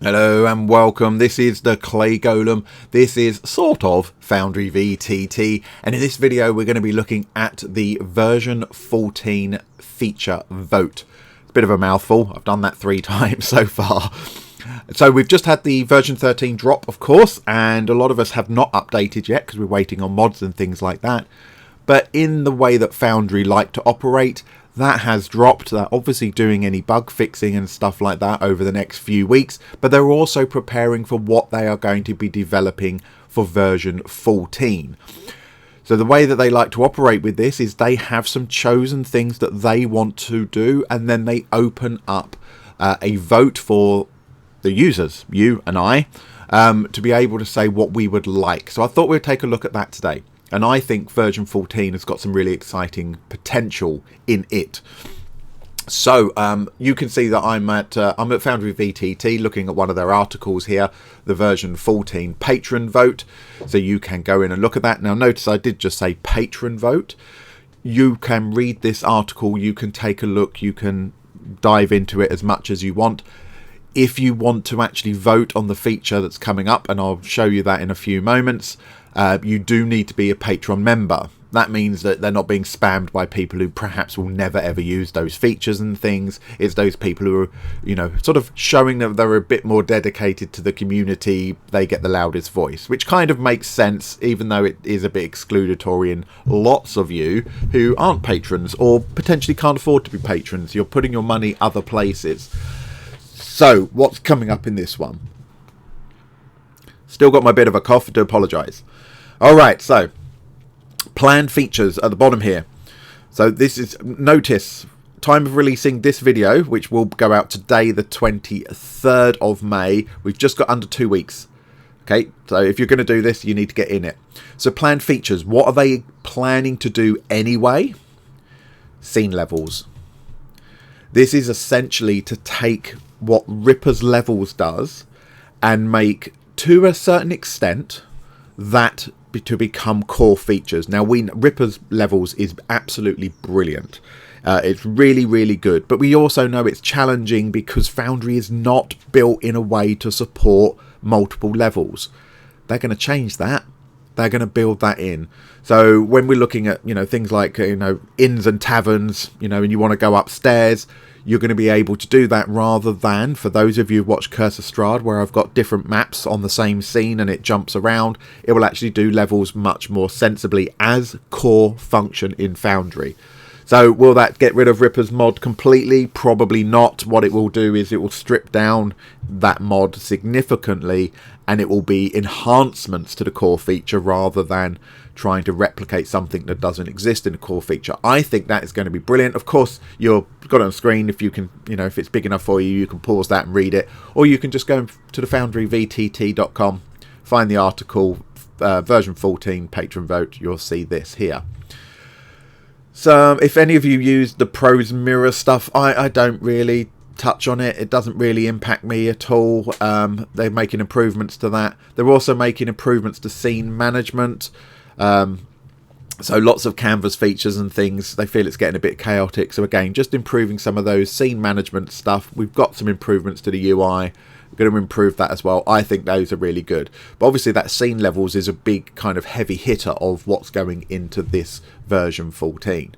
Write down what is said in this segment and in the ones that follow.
Hello and welcome. This is the Clay Golem. This is sort of Foundry VTT, and in this video we're going to be looking at the version 14 feature vote. It's a bit of a mouthful. I've done that 3 times so far. So we've just had the version 13 drop, of course, and a lot of us have not updated yet because we're waiting on mods and things like that. But in the way that Foundry like to operate, that has dropped. They're obviously doing any bug fixing and stuff like that over the next few weeks, but they're also preparing for what they are going to be developing for version 14. So the way that they like to operate with this is they have some chosen things that they want to do, and then they open up a vote for the users, you and I, to be able to say what we would like. So I thought we'd take a look at that today. And I think version 14 has got some really exciting potential in it. So you can see that I'm at Foundry VTT looking at one of their articles here, the version 14 patron vote. So you can go in and look at that. Now notice I did just say patron vote. You can read this article, you can take a look, you can dive into it as much as you want. If you want to actually vote on the feature that's coming up, and I'll show you that in a few moments, you do need to be a Patreon member. That means that they're not being spammed by people who perhaps will never ever use those features and things. It's those people who are, you know, sort of showing that they're a bit more dedicated to the community. They get the loudest voice, which kind of makes sense, even though it is a bit excludatory in lots of you who aren't patrons or potentially can't afford to be patrons. You're putting your money other places. So what's coming up in this one? Still got my bit of a cough, I do apologise. Alright, so planned features at the bottom here. So this is, notice, time of releasing this video, which will go out today, the 23rd of May. We've just got under 2 weeks. Okay, so if you're going to do this, you need to get in it. So planned features, what are they planning to do anyway? Scene levels. This is essentially to take what Ripper's Levels does and make, to a certain extent, that to become core features. Now, Ripper's Levels is absolutely brilliant. It's really, really good. But we also know it's challenging because Foundry is not built in a way to support multiple levels. They're going to change that. They're going to build that in. So when we're looking at, you know, things like, you know, inns and taverns, you know, and you want to go upstairs, you're going to be able to do that, rather than, for those of you who watch Curse of Strahd, where I've got different maps on the same scene and it jumps around, it will actually do levels much more sensibly as core function in Foundry. So will that get rid of Ripper's mod completely? Probably not. What it will do is it will strip down that mod significantly, and it will be enhancements to the core feature rather than trying to replicate something that doesn't exist in a core feature. I think that is going to be brilliant. Of course, you've got it on screen. If you can, you know, if it's big enough for you, you can pause that and read it, or you can just go to the foundryvtt.com, find the article, version 14 patron vote. You'll see this here. So if any of you use the Pros Mirror stuff, I don't really touch on it. It doesn't really impact me at all. They're making improvements to that. They're also making improvements to scene management. So lots of canvas features and things. They feel it's getting a bit chaotic. So again, just improving some of those scene management stuff. We've got some improvements to the UI. We're going to improve that as well. I think those are really good. But obviously that scene levels is a big kind of heavy hitter of what's going into this version 14.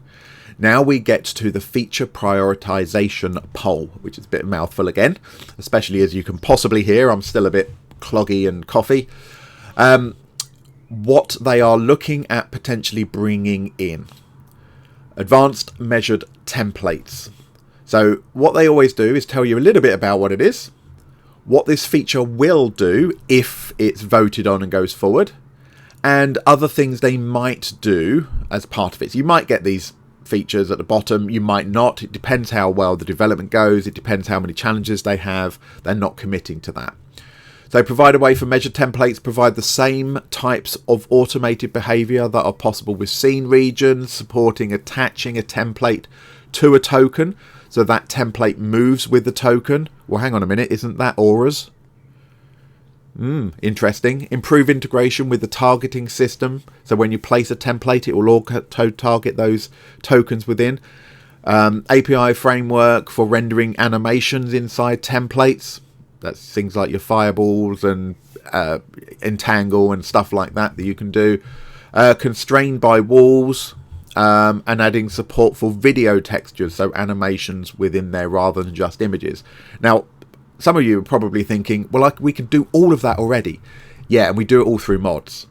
Now we get to the feature prioritization poll, which is a bit of a mouthful again, especially as you can possibly hear. I'm still a bit cloggy and coffee. What they are looking at potentially bringing in: advanced measured templates. So what they always do is tell you a little bit about what it is, what this feature will do if it's voted on and goes forward, and other things they might do as part of it. So you might get these features at the bottom, you might not. It depends how well the development goes. It depends how many challenges they have. They're not committing to that. So provide a way for measured templates, provide the same types of automated behavior that are possible with scene regions, supporting attaching a template to a token so that template moves with the token. Well, hang on a minute, isn't that auras? Interesting. Improve integration with the targeting system. So when you place a template, it will auto-target those tokens within. API framework for rendering animations inside templates. That's things like your fireballs and entangle and stuff like that you can do. Constrained by walls, and adding support for video textures, so animations within there rather than just images. Now, some of you are probably thinking, well, we can do all of that already. Yeah, and we do it all through mods.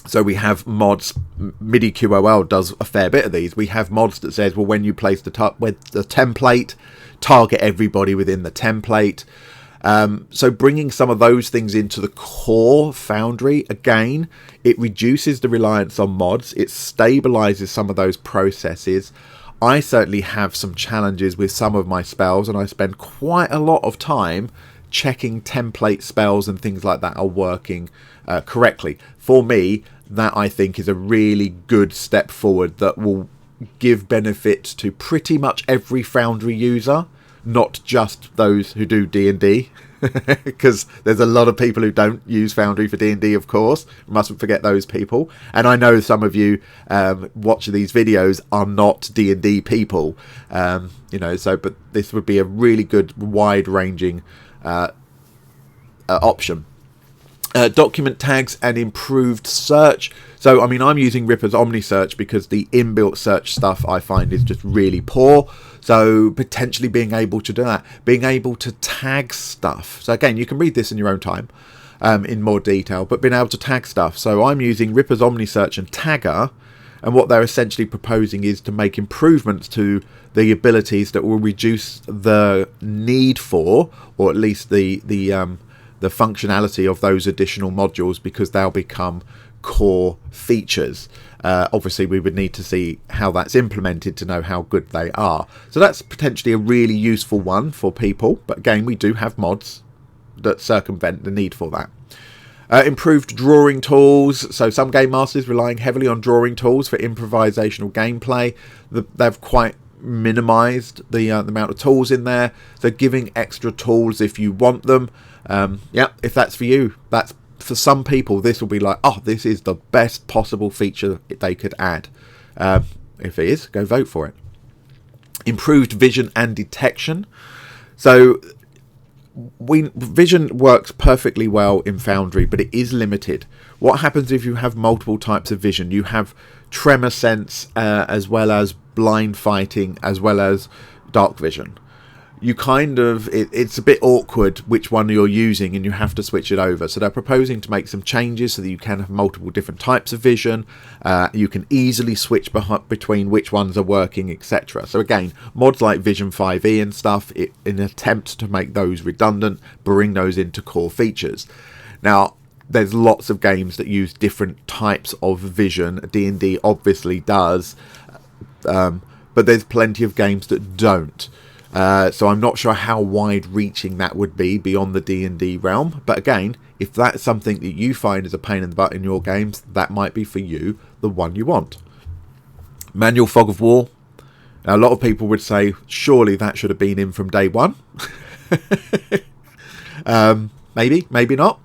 So we have mods. MIDI QOL does a fair bit of these. We have mods that says, well, when you place the template, target everybody within the template. So bringing some of those things into the core Foundry, again, it reduces the reliance on mods. It stabilizes some of those processes. I certainly have some challenges with some of my spells, and I spend quite a lot of time checking template spells and things like that are working correctly. For me, that I think is a really good step forward that will give benefit to pretty much every Foundry user, not just those who do D&D, because there's a lot of people who don't use Foundry for D&D, of course. We mustn't forget those people. And I know some of you watching these videos are not D&D people, but this would be a really good wide-ranging option. Document tags and improved search. So, I mean, I'm using Ripper's OmniSearch because the inbuilt search stuff I find is just really poor. So, potentially being able to do that, being able to tag stuff. So, again, you can read this in your own time in more detail, but being able to tag stuff. So, I'm using Ripper's OmniSearch and Tagger, and what they're essentially proposing is to make improvements to the abilities that will reduce the need for, or at least the functionality of those additional modules, because they'll become core features. Obviously, we would need to see how that's implemented to know how good they are. So that's potentially a really useful one for people. But again, we do have mods that circumvent the need for that. Improved drawing tools. So some game masters relying heavily on drawing tools for improvisational gameplay. They've quite minimized the amount of tools in there. So giving extra tools if you want them. If that's for you, that's for some people, this will be like, oh, this is the best possible feature they could add. If it is, go vote for it. Improved vision and detection. So vision works perfectly well in Foundry, but it is limited. What happens if you have multiple types of vision? You have tremor sense, as well as blind fighting, as well as dark vision. You it's a bit awkward which one you're using, and you have to switch it over. So they're proposing to make some changes so that you can have multiple different types of vision. You can easily switch between which ones are working, etc. So again, mods like Vision 5e and stuff, in an attempt to make those redundant, bring those into core features. Now, there's lots of games that use different types of vision. D&D obviously does, but there's plenty of games that don't. So I'm not sure how wide-reaching that would be beyond the D&D realm. But again, if that's something that you find is a pain in the butt in your games, that might be for you the one you want. Manual fog of war. Now, a lot of people would say, surely that should have been in from day one. Maybe not.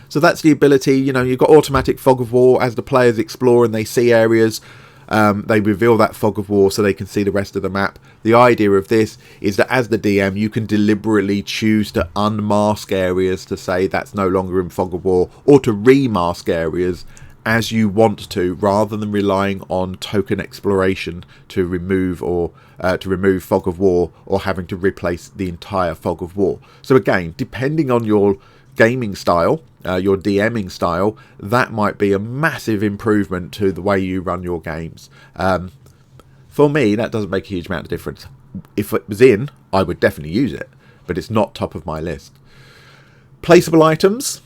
So that's the ability, you've got automatic fog of war as the players explore and they see areas. They reveal that fog of war so they can see the rest of the map. The idea of this is that as the DM, you can deliberately choose to unmask areas to say that's no longer in fog of war, or to remask areas as you want to, rather than relying on token exploration to remove fog of war, or having to replace the entire fog of war. So again, depending on your gaming style, your DMing style, that might be a massive improvement to the way you run your games. For me, that doesn't make a huge amount of difference. If it was in, I would definitely use it, but it's not top of my list. Placeable items.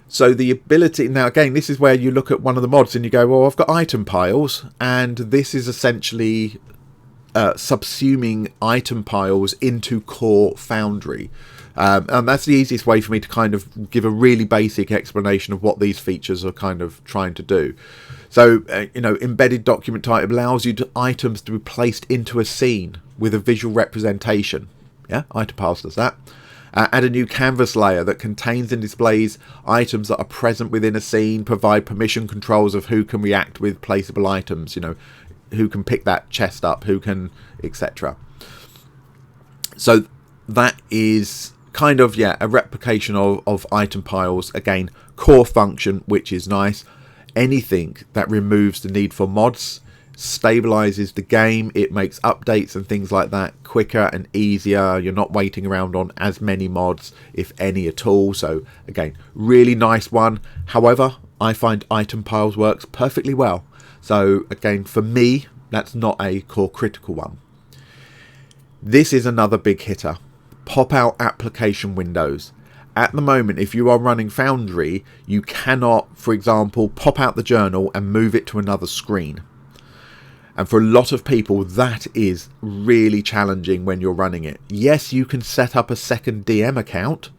So the ability, now again, this is where you look at one of the mods and you go, well, I've got item piles, and this is essentially subsuming item piles into core Foundry. And that's the easiest way for me to kind of give a really basic explanation of what these features are kind of trying to do. So, embedded document type allows you items to be placed into a scene with a visual representation. Yeah, item piles does that. Add a new canvas layer that contains and displays items that are present within a scene. Provide permission controls of who can react with placeable items. Who can pick that chest up, who can, etc. So that is kind of, yeah, a replication of item piles. Again, core function, which is nice. Anything that removes the need for mods stabilizes the game. It makes updates and things like that quicker and easier. You're not waiting around on as many mods, if any at all. So again, really nice one. However, I find item piles works perfectly well. So again, for me, that's not a core critical one. This is another big hitter. Pop out application windows. At the moment, if you are running Foundry, you cannot, for example, pop out the journal and move it to another screen. And for a lot of people, that is really challenging when you're running it. Yes, you can set up a second DM account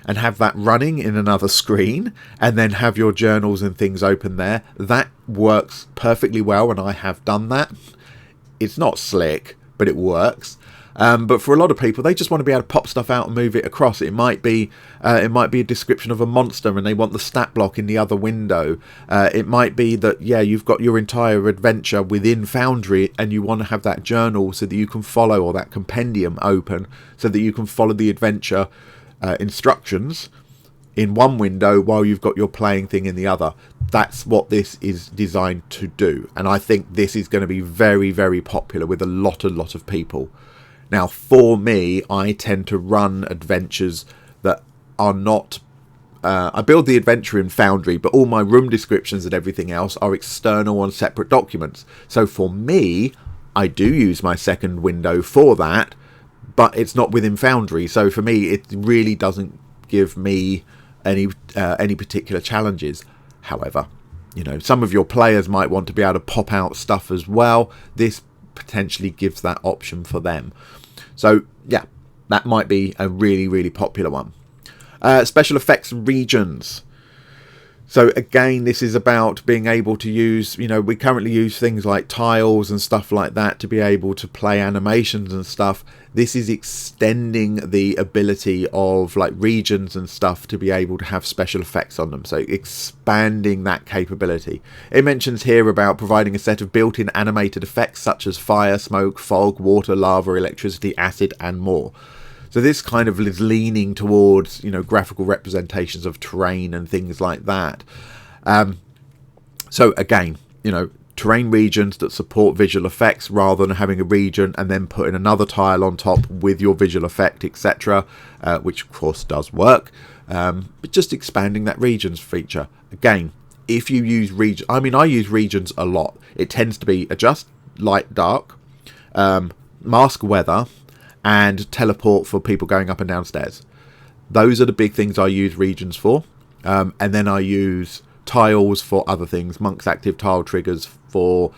and have that running in another screen and then have your journals and things open there. That works perfectly well, and I have done that. It's not slick, but it works. But for a lot of people, they just want to be able to pop stuff out and move it across. It might be a description of a monster and they want the stat block in the other window. It might be that, yeah, you've got your entire adventure within Foundry and you want to have that journal so that you can follow, or that compendium open so that you can follow the adventure instructions in one window while you've got your playing thing in the other. That's what this is designed to do. And I think this is going to be very, very popular with a lot of people. Now, for me, I tend to run adventures that are not... I build the adventure in Foundry, but all my room descriptions and everything else are external on separate documents. So for me, I do use my second window for that, but it's not within Foundry. So for me, it really doesn't give me any particular challenges. However, you know, some of your players might want to be able to pop out stuff as well. This potentially gives that option for them. So yeah, that might be a really popular one. Special effects regions. So again, this is about being able to use, you know, we currently use things like tiles and stuff like that to be able to play animations and stuff. This is extending the ability of like regions and stuff to be able to have special effects on them. So expanding that capability. It mentions here about providing a set of built-in animated effects such as fire, smoke, fog, water, lava, electricity, acid, and more. So this kind of is leaning towards, you know, graphical representations of terrain and things like that. So again, you know, terrain regions that support visual effects rather than having a region and then putting another tile on top with your visual effect, etc., which of course does work. But just expanding that regions feature. Again, if you use regions, I mean, I use regions a lot. It tends to be adjust light, dark, mask weather, and teleport for people going up and down stairs. Those are the big things I use regions for. And then I use tiles for other things, Monk's active tile triggers for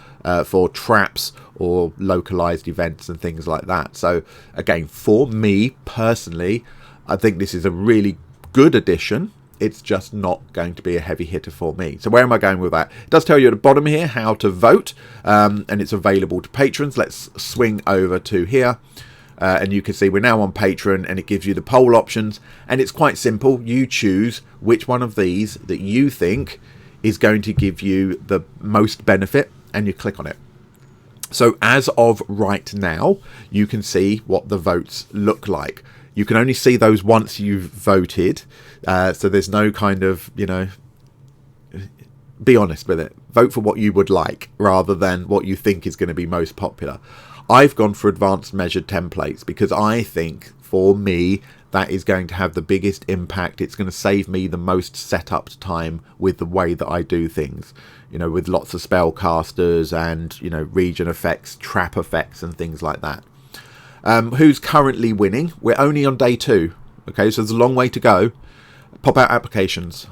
traps or localized events and things like that. So again, for me personally, I think this is a really good addition. It's just not going to be a heavy hitter for me. So where am I going with that? It does tell you at the bottom here how to vote, and it's available to patrons. Let's swing over to here. And you can see we're now on Patreon, and it gives you the poll options, and it's quite simple. You choose which one of these that you think is going to give you the most benefit, and you click on it. So as of right now, you can see what the votes look like. You can only see those once you've voted, so there's no kind of, you know, be honest with it. Vote for what you would like rather than what you think is going to be most popular. I've gone for advanced measured templates because I think, for me, that is going to have the biggest impact. It's going to save me the most setup time with the way that I do things. You know, with lots of spellcasters and, you know, region effects, trap effects and things like that. Who's currently winning? We're only on day 2. Okay, so there's a long way to go. Pop out applications.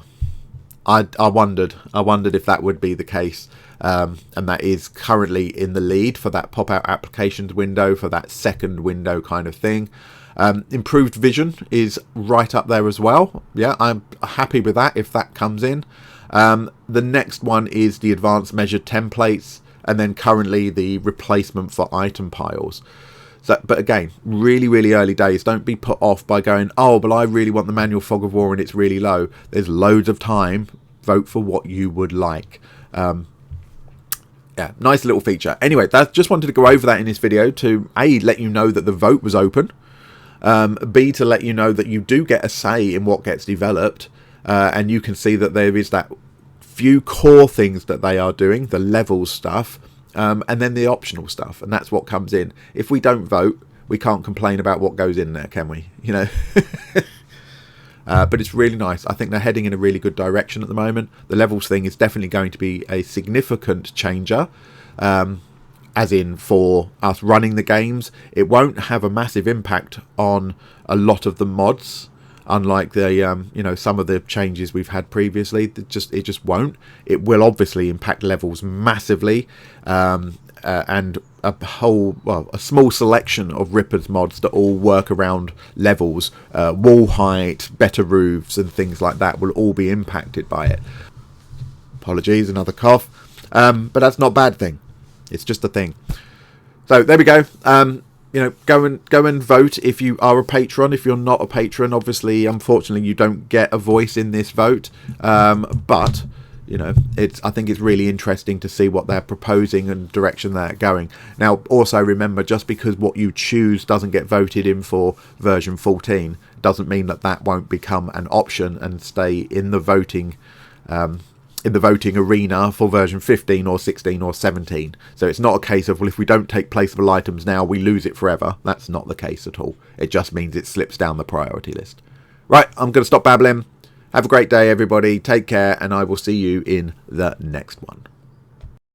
I wondered if that would be the case. And that is currently in the lead for that pop-out applications window, for that second window kind of thing. Improved vision is right up there as well. Yeah, I'm happy with that if that comes in. The next one is the advanced measured templates, and then currently the replacement for item piles. So, but again, really early days. Don't be put off by going, oh, but I really want the manual fog of war and it's really low. There's loads of time. Vote for what you would like. Yeah, nice little feature. Anyway, just wanted to go over that in this video to let you know that the vote was open. B, to let you know that you do get a say in what gets developed, and you can see that there is that few core things that they are doing, the levels stuff, and then the optional stuff, and that's what comes in. If we don't vote, we can't complain about what goes in there, can we? You know. But it's really nice. I think they're heading in a really good direction at the moment. The levels thing is definitely going to be a significant changer, as in for us running the games. It won't have a massive impact on a lot of the mods, unlike the you know, some of the changes we've had previously. It just won't. It will obviously impact levels massively, and a small selection of Rippers mods that all work around levels, wall height, better roofs and things like that will all be impacted by it. Apologies, another cough. But that's not a bad thing. It's just a thing. So there we go. You know, go and vote if you are a patron. If you're not a patron, obviously, unfortunately, you don't get a voice in this vote. But you know, I think it's really interesting to see what they're proposing and direction they're going. Now, also remember, just because what you choose doesn't get voted in for version 14 doesn't mean that that won't become an option and stay in the voting arena for version 15 or 16 or 17. So it's not a case of, well, if we don't take placeable items now, we lose it forever. That's not the case at all. It just means it slips down the priority list. Right, I'm going to stop babbling. Have a great day, everybody. Take care, and I will see you in the next one.